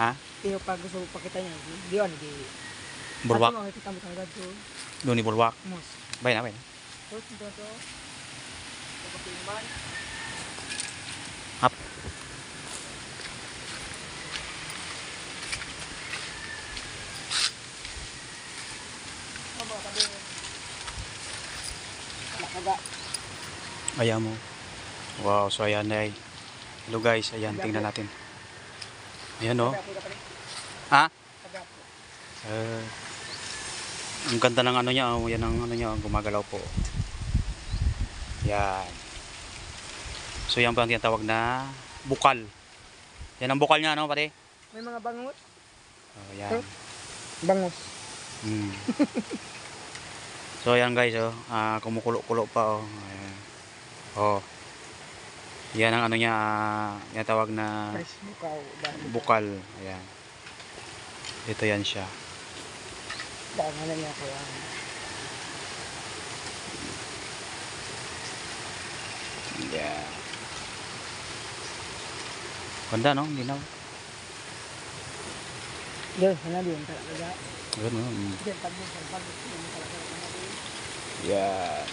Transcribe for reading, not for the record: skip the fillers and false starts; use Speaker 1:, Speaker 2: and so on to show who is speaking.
Speaker 1: Ha?
Speaker 2: Pero pag gusto pakita niya, di yun, di.
Speaker 1: Bulwak.
Speaker 2: Ato makikita mo tanggad to.
Speaker 1: Doon ni bulwak.
Speaker 2: Mos.
Speaker 1: Bay na, bay na.
Speaker 2: Tapos ito to. Kapag
Speaker 1: Hap. Ayan mo. Wow, so ayan ay. Hello guys, ayan, tingnan natin. Ayan o. Ha? Ang ganda ng ano niya, oh. Yan ang ano niya, gumagalaw po. Yan. So yan ba ang tinatawag na bukal. Yan ang bukal niya, no, pare?
Speaker 2: may mga bangus.
Speaker 1: Oh, yan.
Speaker 2: Bangus.
Speaker 1: Hmm. So ayan guys, oh, kumukulo-kulo pa, oh. Ayan. Oh. Yan ang ano niya, tinatawag na
Speaker 2: Fresh bukaw.
Speaker 1: bukal. Ayan. Ito yan siya.
Speaker 2: Baka na niya kaya.
Speaker 1: Yeah. Ganda, no? Linaw.
Speaker 2: Yan, sana din talaga.
Speaker 1: Ganda, no?
Speaker 2: Yan, pag-pag.
Speaker 1: Yeah.